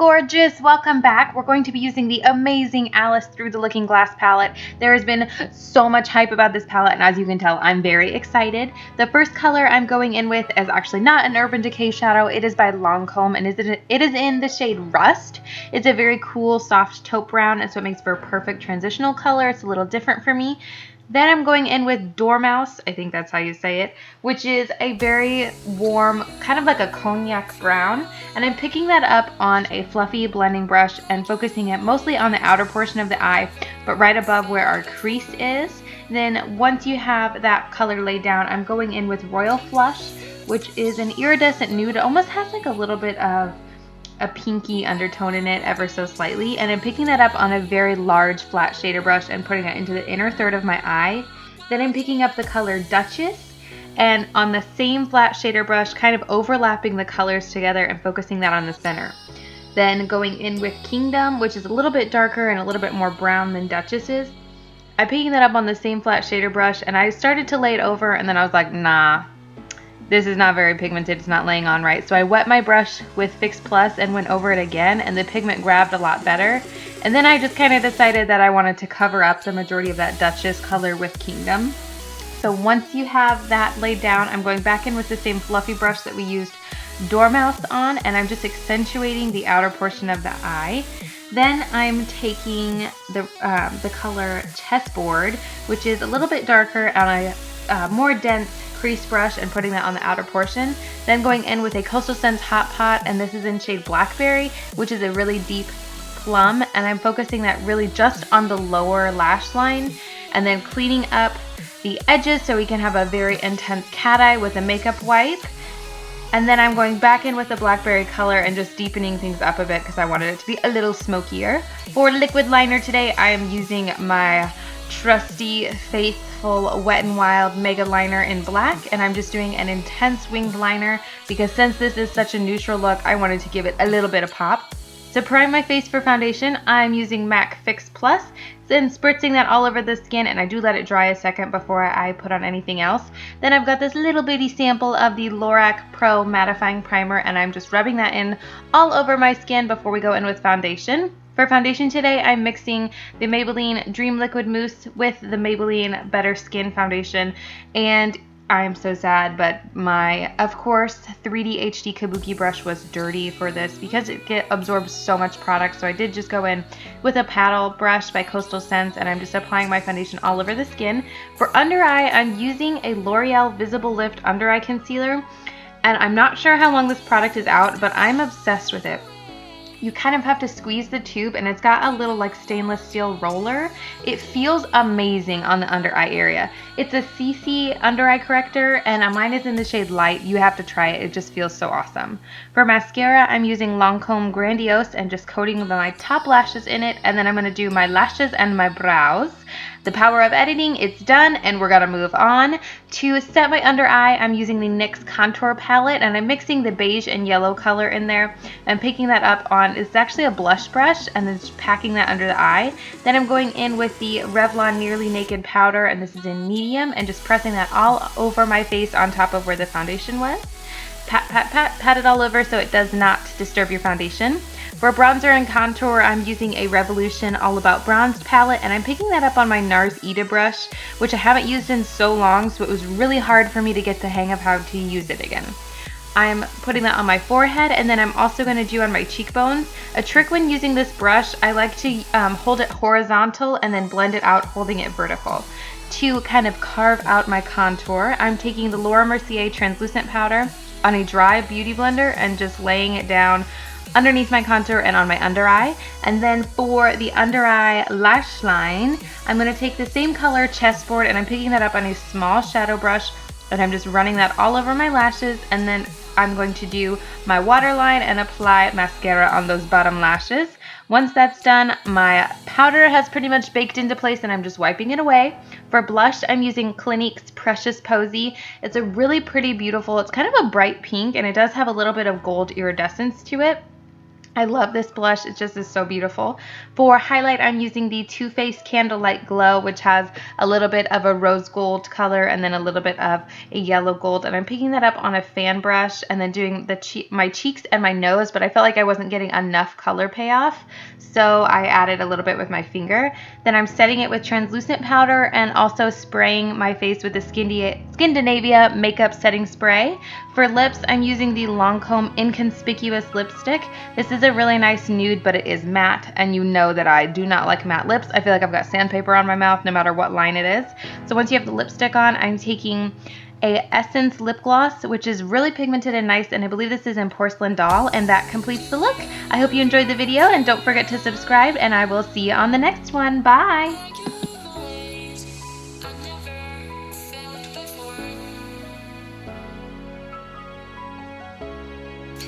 gorgeous, welcome back. We're going to be using the amazing Alice Through the Looking Glass palette. There has been so much hype about this palette, and as you can tell, I'm very excited. The first color I'm going in with is actually not an Urban Decay shadow. It is by Lancome, and it is in the shade Rust. It's a very cool, soft taupe brown, and so it makes for a perfect transitional color. It's a little different for me. Then I'm going in with Dormouse, I think that's how you say it, which is a very warm, kind of like a cognac brown. And I'm picking that up on a fluffy blending brush and focusing it mostly on the outer portion of the eye, but right above where our crease is. Then once you have that color laid down, I'm going in with Royal Flush, which is an iridescent nude. It almost has like a little bit of a pinky undertone in it ever so slightly, and I'm picking that up on a very large flat shader brush and putting it into the inner third of my eye. Then I'm picking up the color Duchess and on the same flat shader brush kind of overlapping the colors together and focusing that on the center. Then going in with Kingdom, which is a little bit darker and a little bit more brown than Duchess is. I'm picking that up on the same flat shader brush, and I started to lay it over, and then I was like, nah, this is not very pigmented, it's not laying on right. So I wet my brush with Fix Plus and went over it again, and the pigment grabbed a lot better. And then I just kind of decided that I wanted to cover up the majority of that Duchess color with Kingdom. So once you have that laid down, I'm going back in with the same fluffy brush that we used Dormouse on, and I'm just accentuating the outer portion of the eye. Then I'm taking the color Chessboard, which is a little bit darker and a more dense crease brush, and putting that on the outer portion. Then going in with a Coastal Scents Hot Pot, and this is in shade Blackberry, which is a really deep plum, and I'm focusing that really just on the lower lash line, and then cleaning up the edges so we can have a very intense cat eye with a makeup wipe. And then I'm going back in with the Blackberry color and just deepening things up a bit because I wanted it to be a little smokier. For liquid liner today, I am using my trusty, faithful Wet n Wild Mega Liner in black, and I'm just doing an intense winged liner because since this is such a neutral look, I wanted to give it a little bit of pop. To prime my face for foundation, I'm using MAC Fix Plus, then spritzing that all over the skin, and I do let it dry a second before I put on anything else. Then I've got this little bitty sample of the Lorac Pro Mattifying Primer, and I'm just rubbing that in all over my skin before we go in with foundation. For foundation today, I'm mixing the Maybelline Dream Liquid Mousse with the Maybelline Better Skin foundation, and I'm so sad, but my, of course, 3D HD Kabuki brush was dirty for this because it absorbs so much product, so I did just go in with a paddle brush by Coastal Scents, and I'm just applying my foundation all over the skin. For under eye, I'm using a L'Oreal Visible Lift Under Eye Concealer, and I'm not sure how long this product is out, but I'm obsessed with it. You kind of have to squeeze the tube, and it's got a little like stainless steel roller. It feels amazing on the under eye area. It's a CC under eye corrector, and mine is in the shade Light. You have to try it. It just feels so awesome. For mascara, I'm using Lancome Grandiose and just coating my top lashes in it, and then I'm going to do my lashes and my brows. The power of editing, it's done, and we're gonna move on. To set my under eye, I'm using the NYX Contour Palette, and I'm mixing the beige and yellow color in there and picking that up on, it's actually a blush brush, and then just packing that under the eye. Then I'm going in with the Revlon Nearly Naked Powder, and this is in medium, and just pressing that all over my face on top of where the foundation was. Pat, pat, pat, pat it all over so it does not disturb your foundation. For bronzer and contour, I'm using a Revolution All About Bronzed palette, and I'm picking that up on my NARS Ita brush, which I haven't used in so long, so it was really hard for me to get the hang of how to use it again. I'm putting that on my forehead, and then I'm also going to do on my cheekbones. A trick when using this brush, I like to hold it horizontal and then blend it out holding it vertical. To kind of carve out my contour, I'm taking the Laura Mercier translucent powder on a dry beauty blender and just laying it down underneath my contour and on my under eye. And then for the under eye lash line, I'm going to take the same color Chessboard, and I'm picking that up on a small shadow brush, and I'm just running that all over my lashes, and then I'm going to do my waterline and apply mascara on those bottom lashes. Once that's done, my powder has pretty much baked into place, and I'm just wiping it away. For blush, I'm using Clinique's Precious Posy. It's a really pretty, beautiful, it's kind of a bright pink, and it does have a little bit of gold iridescence to it. I love this blush. It just is so beautiful. For highlight, I'm using the Faced Candlelight Glow, which has a little bit of a rose gold color and then a little bit of a yellow gold. And I'm picking that up on a fan brush and then doing my cheeks and my nose, but I felt like I wasn't getting enough color payoff, so I added a little bit with my finger. Then I'm setting it with translucent powder and also spraying my face with the Skindinavia makeup setting spray. For lips, I'm using the Lancome Inconspicuous lipstick. This is a really nice nude, but it is matte, and you know that I do not like matte lips. I feel like I've got sandpaper on my mouth no matter what line it is. So once you have the lipstick on, I'm taking a Essence lip gloss, which is really pigmented and nice, and I believe this is in Porcelain Doll, and that completes the look. I hope you enjoyed the video, and don't forget to subscribe, and I will see you on the next one. Bye!